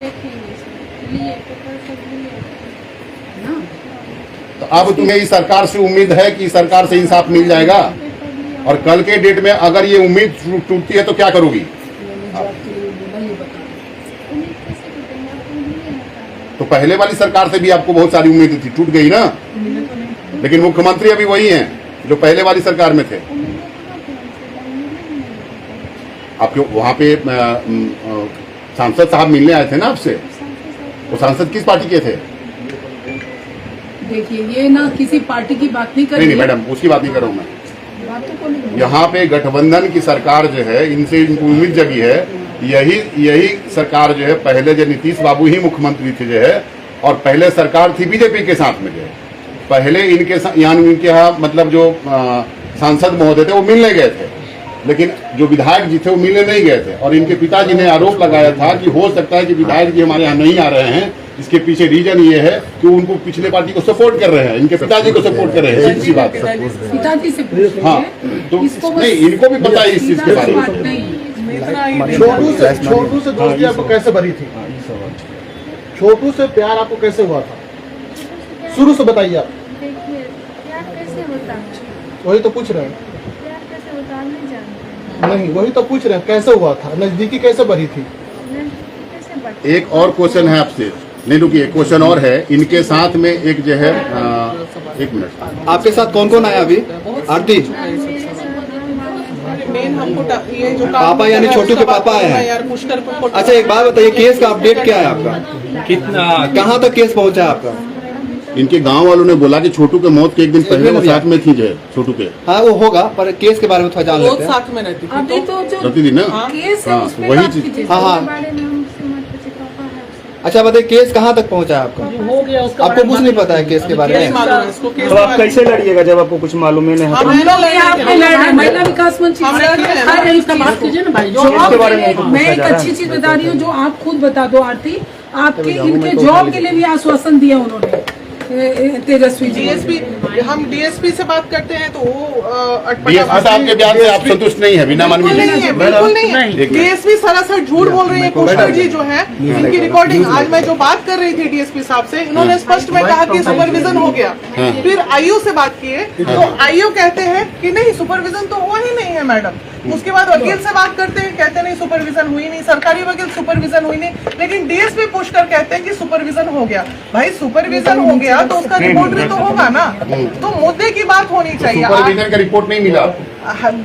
तो अब तुम्हें इस सरकार से उम्मीद है कि सरकार से इंसाफ मिल जाएगा? और कल के डेट में अगर ये उम्मीद टूटती है तो क्या करोगी? तो पहले वाली सरकार से भी आपको बहुत सारी उम्मीद थी, टूट गई ना। लेकिन मुख्यमंत्री अभी वही हैं जो पहले वाली सरकार में थे। आपके वहां पे सांसद साहब मिलने आए थे ना आपसे। वो सांसद किस पार्टी के थे? देखिए, ये ना किसी पार्टी की बात नहीं कर रही। नहीं मैडम, उसकी बात नहीं कर रहा हूँ मैं। यहाँ पे गठबंधन की सरकार जो है, इनसे इनको उम्मीद जगी है। यही सरकार जो है, पहले जो नीतीश बाबू ही मुख्यमंत्री थे जो है, और पहले सरकार थी बीजेपी के साथ में जो है। पहले इनके यहाँ मतलब जो सांसद महोदय थे वो मिलने गए थे, लेकिन जो विधायक जी थे वो मिलने नहीं गए थे। और इनके पिताजी ने आरोप लगाया था कि हो सकता है कि विधायक जी हमारे यहाँ नहीं आ रहे हैं। इसके पीछे रीजन ये है कि उनको पिछले पार्टी को सपोर्ट कर रहे हैं, इनके पिताजी को सपोर्ट कर रहे हैं। इसी बात पिताजी से हाँ, तो नहीं, इनको भी पता है इस चीज के बारे में। छोटू से दोस्ती आपको कैसे बनी थी? छोटू से प्यार आपको कैसे हुआ था? शुरू से बताइए आप। देखिए, प्यार कैसे होता है? वही तो पूछ रहे हैं। प्यार कैसे होता है नहीं जानते। नहीं, वही तो पूछ रहे हैं, कैसे हुआ था? नजदीकी कैसे बढ़ी थी? कैसे बढ़ती? एक और क्वेश्चन है आपसे। नहीं रुकिए, क्वेश्चन और है। इनके साथ में एक जो है एक मिनट, आपके साथ कौन कौन आया अभी? आरती मेन हमको ये जो पापा यानी छोटू के पापा आए हैं। अच्छा, एक बात बताइए, केस का अपडेट क्या है आपका? कितना कहाँ तक केस पहुँचा है आपका? इनके गांव वालों ने बोला कि छोटू के मौत के एक दिन पहले वो साथ में थी जो है, छोटू के। हाँ, वो होगा, पर केस के बारे में थोड़ा जान लेते हैं। साथ में रहती थी। अभी तो जो प्रतिदिन ना केस है हाँ, उसमें वही बात चीज। कीजिए। हाँ हाँ। बारे में हमसे मत पूछिए, पापा है उससे। अच्छा बताइए, केस कहाँ तक पहुँचा है आपका? हो गया उसका। आपको कुछ नहीं पता है केस के बारे में? मालूम है इसको केस। तो आप कैसे लड़िएगा जब आपको कुछ मालूम ही नहीं है? महिला विकास मंत्री बात कीजिए ना भाई। मैं एक अच्छी चीज बता रही हूँ जो आप खुद बता दो आरती। आपके इनके जॉब के लिए भी आश्वासन दिया उन्होंने, तेजस्वी जी। डीएसपी, हम डीएसपी से बात करते हैं तो वो आपके बयान से आप संतुष्ट नहीं है? बिना बिल्कुल नहीं है। डीएसपी सरासर झूठ बोल रहे हैं। कोष्टर जी जो है, इनकी रिकॉर्डिंग, आज मैं जो बात कर रही थी डीएसपी साहब से, इन्होंने स्पष्ट में कहा कि सुपरविजन हो गया। फिर आईओ से बात किए तो आईओ कहते हैं कि नहीं, सुपरविजन तो हुआ ही नहीं है मैडम। उसके बाद वकील से बात करते हैं, कहते नहीं सुपरविजन हुई नहीं, सरकारी वकील सुपरविजन हुई नहीं, लेकिन डीएसपी पुष्कर कहते हैं कि सुपरविजन हो गया। भाई सुपरविजन हो गया तो उसका रिपोर्ट भी तो होगा ना। तो मुद्दे की बात होनी चाहिए। सुपरविजन का रिपोर्ट नहीं मिला,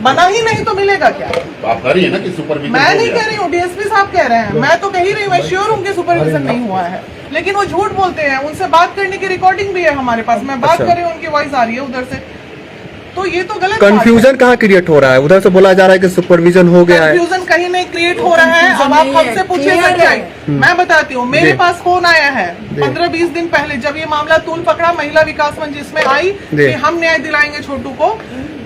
बना ही नहीं तो मिलेगा क्या? तो आप कह रही है ना कि सुपरविजन। मैं नहीं कह रही हूँ, डीएसपी साहब कह रहे हैं। मैं तो कह ही रही हूँ, मैं श्योर हूँ कि सुपरविजन नहीं हुआ है, लेकिन वो झूठ बोलते हैं। उनसे बात करने की रिकॉर्डिंग भी है हमारे पास। मैं बात कर रही हूँ, उनकी वॉइस आ रही है उधर से। तो ये तो गलत कंफ्यूजन कहाँ क्रिएट हो रहा है? उधर से बोला जा रहा है कि सुपरविजन हो गया है। कंफ्यूजन कहीं नहीं क्रिएट हो रहा है। अब आप हमसे पूछिए सच्चाई। मैं बताती हूँ, मेरे पास फोन आया है 15-20 दिन पहले, जब ये मामला तूल पकड़ा, महिला विकास मंच जिसमें आई कि हम न्याय दिलाएंगे छोटू को।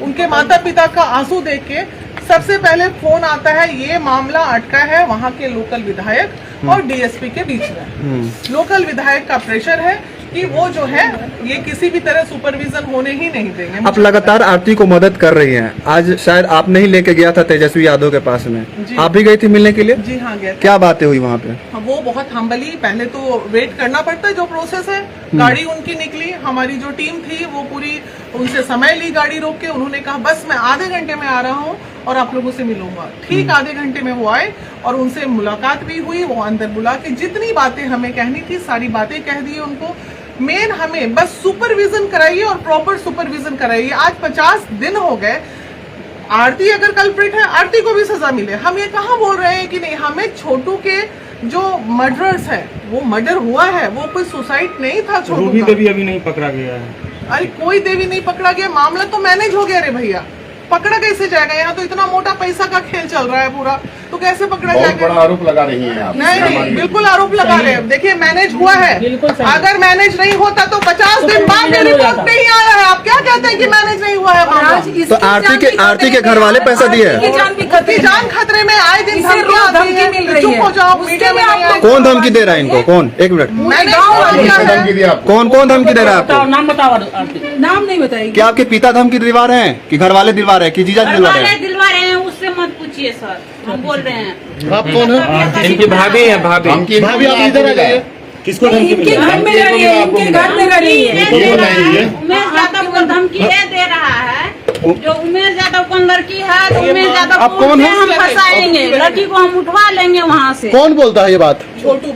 उनके माता पिता का आंसू देख के सबसे पहले फोन आता है, ये मामला अटका है वहाँ के लोकल विधायक और डीएसपी के बीच में। लोकल विधायक का प्रेशर है कि वो जो है ये किसी भी तरह सुपरविजन होने ही नहीं देंगे। आप लगातार आरती को मदद कर रही हैं। आज शायद आप नहीं लेके गया था तेजस्वी यादव के पास में, आप भी गई थी मिलने के लिए? जी हाँ, गया। क्या बातें हुई वहाँ पे? वो बहुत हम्बली, पहले तो वेट करना पड़ता है जो प्रोसेस है। गाड़ी उनकी निकली, हमारी जो टीम थी वो पूरी उनसे समय ली गाड़ी रोक के। उन्होंने कहा बस मैं आधे घंटे में आ रहा हूँ और आप लोगों से मिलूंगा। ठीक आधे घंटे में वो आए और उनसे मुलाकात भी हुई। वो अंदर बुला के जितनी बातें हमें कहनी थी सारी बातें कह दी उनको। मेन हमें बस सुपरविजन कराइए और प्रॉपर सुपरविजन कराइए। आज 50 दिन हो गए। आरती अगर कल्प्रिट है, आरती को भी सजा मिले। हम ये कहाँ बोल रहे हैं कि नहीं। हमें छोटू के जो मर्डरर्स है, वो मर्डर हुआ है, वो कोई सुसाइड नहीं था छोटू का। रूबी देवी अभी नहीं पकड़ा गया है। अरे कोई देवी नहीं पकड़ा गया, मामला तो मैनेज हो गया रे भैया। पकड़ा कैसे जाएगा? यहाँ तो इतना मोटा पैसा का खेल चल रहा है पूरा, तो कैसे पकड़ा बहुत जाएगा? बड़ा आरोप लगा रही हैं आप। नहीं, बिल्कुल आरोप लगा रहे हैं। देखिए, मैनेज हुआ है। अगर मैनेज नहीं होता तो 50 दिन बाद रिपोर्ट नहीं आया है। आप क्या कहते हैं कि मैनेज नहीं हुआ है मामला? तो आरती के घर वाले पैसा दिए हैं। जान खतरे में, आए दिन धमकी मिल रही है। चुप हो जाओ, मीडिया में नहीं आए। कौन धमकी दे रहा है इनको? कौन? एक मिनट, धमकी दी आपको? कौन कौन धमकी दे रहा है आपको? नाम बताओ। नाम नहीं बताइए। क्या आपके पिता धमकी दिलवा रहे हैं कि घर वाले दिलवा रहे हैं कि जीजा दिलवा रहे हैं? दिलवा रहे हैं, उससे मत पूछिए। पूछिए सर, हम बोल रहे हैं। आप कौन है? इनकी भाभी है, भाभी। भाभी आप इधर आ जाइए। किसको इनके घर में रहिए, इनके घर में रहिए। उमेश यादव को धमकी दे रहा है, जो उमेश यादव कौन लड़की है, तो उमेश यादव आप कौन है? हम फंसाएंगे, लड़की को हम उठवा लेंगे वहाँ से। कौन बोलता है ये बात? छोटू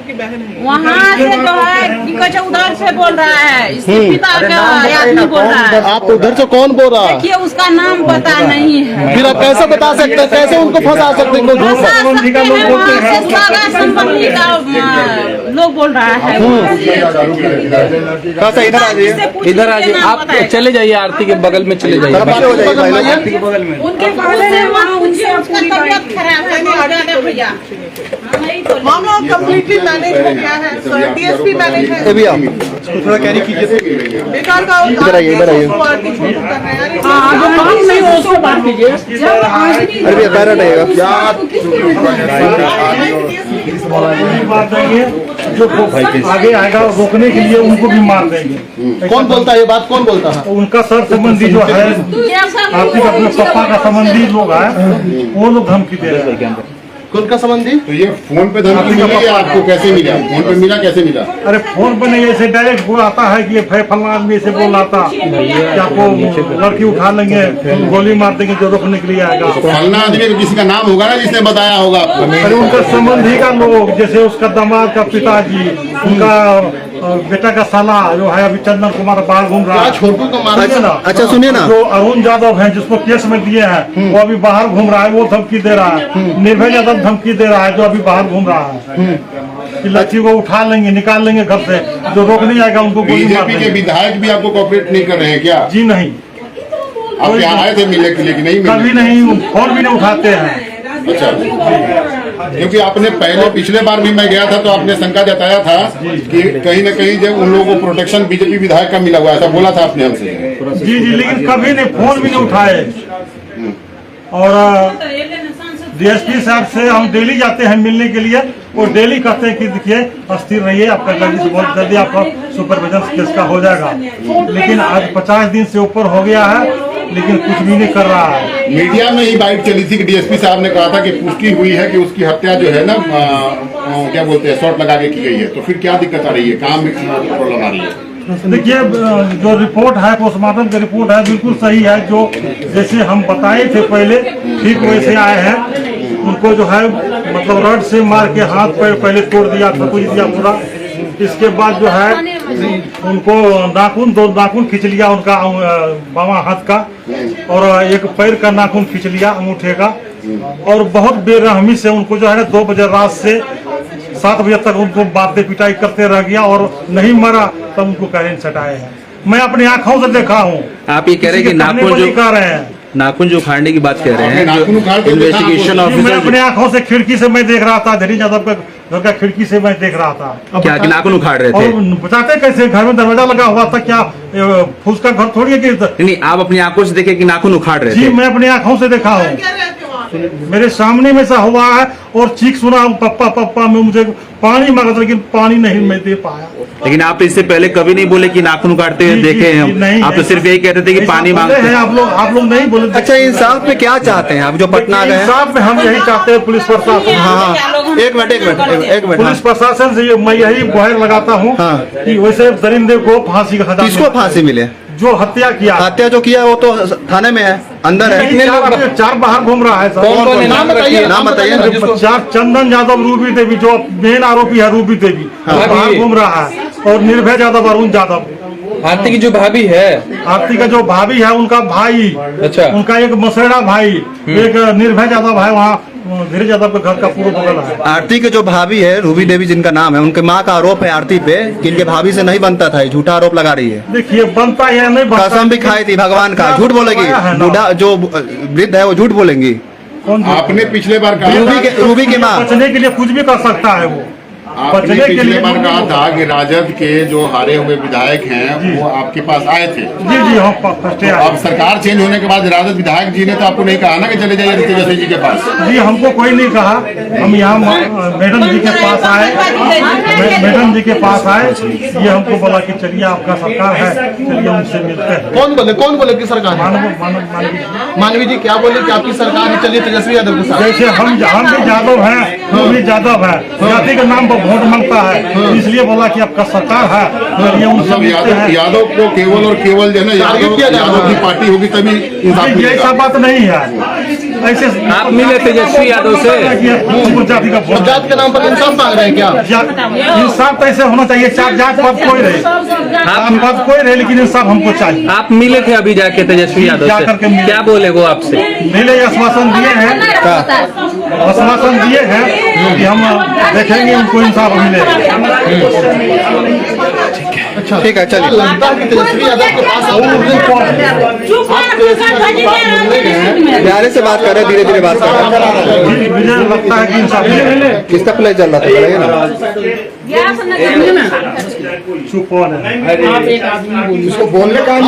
की बहन है। वहाँ से जो है कि उधर से बोल रहा है, इसके पिता का आदमी बोल रहा है। आप उधर से कौन बोल रहा है? देखिए उसका नाम पता नहीं है। फिर आप कैसे बता सकते हैं, कैसे उनको फंसा सकते हैं? कोई झूठ फंसा सकते हैं, वहाँ से सगा संबंधी का लोग बोल रहा है। इधर आ जाइए, इधर आ जाइए, आप चले जाइए, आरती के बगल में चले जाइए, आरती के बगल में। उनके फादर है वहाँ, उनसे उसका तबियत खराब है भैया। मामला कम्प्लीटली मैनेज हो गया है सर, डीएसपी मैनेज है। अभी आप थोड़ा कैरी कीजिए। बेकार का इधर आइए, इधर आइए। काम नहीं हो उसको बात कीजिए। जब आदमी अरे भैया पैरा रहेगा। मार देंगे, जो आगे आएगा रोकने के लिए उनको भी मार देंगे। कौन बोलता है ये बात? कौन बोलता है? उनका सर संबंधी जो है, आरती का अपने पापा का संबंधी लोग है, वो लोग धमकी दे रहे हैं। उनका संबंधी? तो ये फोन पे धमकी मिली या आपको कैसे मिला? फोन पे मिला, कैसे मिला? अरे फोन पे नहीं, ऐसे डायरेक्ट वो आता है कि फलाना आदमी ऐसे बोल रहा था कि आपको लड़की उठा लेंगे, गोली मार देंगे जो रोकने के लिए आएगा। फलना आदमी तो किसी का नाम होगा ना जिसने बताया होगा आपको। अरे उनका संबंधी का लोग, जैसे उसका दामाद का पिताजी, उनका बेटा का साला जो है अभी चंदन कुमार बाहर घूम रहा है। छोटू को मारा? अच्छा सुनिए ना, जो अरुण यादव है जिसको केस में दिए हैं, वो अभी बाहर घूम रहा है, वो धमकी दे रहा है। निर्भय यादव धमकी दे रहा है जो अभी बाहर घूम रहा है कि लड़की को उठा लेंगे, निकाल लेंगे घर से, जो रोकने आएगा उनको गोली मार बीजेपी के देंगे। विधायक भी आपको कोऑपरेट नहीं कर रहे हैं क्या? जी नहीं, आप यहाँ आए थे मिलने के लिए कि नहीं कभी मिलने? नहीं, फोन भी नहीं उठाते हैं। अच्छा, क्योंकि आपने पहले पिछले बार भी मैं गया था तो आपने शंका जताया था कि कहीं न कहीं जब उन लोगों को प्रोटेक्शन बीजेपी विधायक का मिला हुआ है, ऐसा बोला था आपने हमसे। जी जी, लेकिन कभी नहीं, फोन भी नहीं उठाए। और डीएसपी साहब से हम डेली जाते हैं मिलने के लिए, और डेली कहते हैं कि देखिए स्थिर रहिए, आपका जल्दी से बहुत जल्दी आपका सुपरविजन केस का हो जाएगा। लेकिन आज 50 दिन से ऊपर हो गया है, लेकिन कुछ भी नहीं कर रहा है। मीडिया में ही बाइट चली थी कि डीएसपी साहब ने कहा था कि पुष्टि हुई है कि उसकी हत्या जो है ना क्या बोलते हैं, शॉट लगा के की गई है। तो फिर क्या दिक्कत आ रही है, काम में प्रॉब्लम आ रही है? देखिए जो रिपोर्ट है, पोस्टमार्टम की रिपोर्ट है, बिल्कुल सही है। जो जैसे हम बताए थे पहले, ठीक वैसे आए हैं। उनको जो है मतलब रड से मार के हाथ पैर पहले तोड़ दिया, थकुच दिया पूरा। इसके बाद जो है उनको नाखून, 2 नाखून खींच लिया उनका बावां हाथ का, और एक पैर का नाखून खींच लिया अंगूठे का। और बहुत बेरहमी से उनको जो है ना 2 बजे रात से 7 बजे तक उनको बातें पिटाई करते रह गया, और नहीं मरा तब उनको करेंट सटाए हैं। मैं अपनी आंखों से देखा हूँ। आप ये कह रहे हैं कि नाखून जो कर रहे हैं, नाखून जो उखाड़ने की बात कह रहे हैं, नाखून उखाड़ के इन्वेस्टिगेशन मैं ऑफिसर अपने आंखों से खिड़की से मैं देख रहा था, धीरेन्द्र यादव का घर का खिड़की से मैं देख रहा था। क्या कि नाखून उखाड़ रहे थे? और बताते कैसे, घर में दरवाजा लगा हुआ था, क्या फूस का घर थोड़ी है कि? नहीं, आप अपनी आंखों से देखे कि नाखून उखाड़ रहे जी थे? मैं अपनी आंखों से देखा हूँ, मेरे सामने में ऐसा हुआ है। और चीख सुना पप्पा पप्पा में, मुझे पानी मांगा था लेकिन पानी नहीं मैं दे पाया। लेकिन आप इससे पहले कभी नहीं बोले कि नाखून उखाड़ते हुए देखे हैं हम? आप तो सिर्फ यही कहते थे कि पानी मांगते हैं। आप लोग नहीं बोले। अच्छा, इंसाफ में क्या चाहते हैं आप जो पटना गए? इंसाफ में हम यही चाहते हैं पुलिस प्रशासन। हाँ, एक मिनट पुलिस प्रशासन से मैं यही गुहार लगाता हूँ कि वैसे दरिंदे को फांसी का सजा। किसको फांसी मिले? जो हत्या किया, हत्या जो किया वो तो थाने में है, अंदर है। 4 बाहर घूम रहा है। नाम बताइए। 4 चंदन यादव, रूबी देवी जो मेन आरोपी है, रूबी देवी बाहर घूम रहा है, और निर्भय यादव, अरुण यादव। आरती की जो भाभी है, आरती का जो भाभी है उनका भाई, अच्छा, उनका एक मसेड़ा भाई, एक निर्भय यादव है, वहाँ धीरज यादव के घर का पूरा बगल है। आरती के जो भाभी है, रूबी देवी जिनका नाम है, उनके माँ का आरोप है आरती पे कि इनके भाभी से नहीं बनता था, झूठा आरोप लगा रही है। देखिए बनता है नहीं बनता, कसम भी खाई थी भगवान का, झूठ बोलेगी। बूढ़ा जो वृद्ध है वो झूठ बोलेंगी। आपने पिछले बार कहा रूबी के माँ बचने के लिए कुछ भी कर सकता है वो। आपने बचने के पिछले लिए बार कहा था कि राजद के जो हारे हुए विधायक हैं वो आपके पास आए थे। जी जी हम फर्स्ट अब सरकार चेंज होने के बाद राजद विधायक जी ने तो आपको नहीं कहा ना कि चले जाइए तेजस्वी जी के पास। जी हमको कोई नहीं कहा, हम यहाँ मैडम जी के पास आए, मैडम जी के पास आए, ये हमको बोला कि चलिए आपका सरकार है, चलिए उनसे मिलते हैं। कौन बोले कि सरकार है? मानवी जी क्या बोले कि आपकी सरकार है, चलिए तेजस्वी यादव के साथ। जैसे हम भी यादव हैं, वो भी यादव है, जाति के नाम पर वोट मांगता है, इसलिए बोला कि आपका सरकार है, चलिए उनसे मिलते हैं। यादव को केवल और केवल जो है ना यादव की पार्टी होगी तभी इंसाफ ये मिलेगा। ऐसा बात नहीं है, ऐसे आप मिले तेजस्वी यादव से? जाति का वोट, जात के नाम पर इंसाफ मांग रहे हैं क्या? इंसाफ तो ऐसे होना चाहिए, चार जात पद कोई रहे, पद कोई रहे, लेकिन इंसाफ हमको चाहिए। आप मिले थे अभी जाके तेजस्वी यादव जा करके से, मिले। क्या बोले वो आपसे? मिले आश्वासन दिए हैं, आश्वासन दिए हैं कि हम देखेंगे उनको इंसाफ मिलेगा। अच्छा ठीक है, चलिए। लगता है कि तेजस्वी यादव के पास प्यारे से बात कर रहे हैं, धीरे धीरे बात कर रहे हैं। मुझे लगता है कि इंसाफ मिलेगा। किसका प्ले चल रहा था, बताइए ना। चुप हो रहे इसको बोलने का आप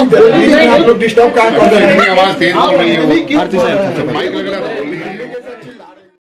लोग डिस्टर्ब कहाँ कर रहे हैं? आवाज तेज हो रही है, माइक लग रहा है।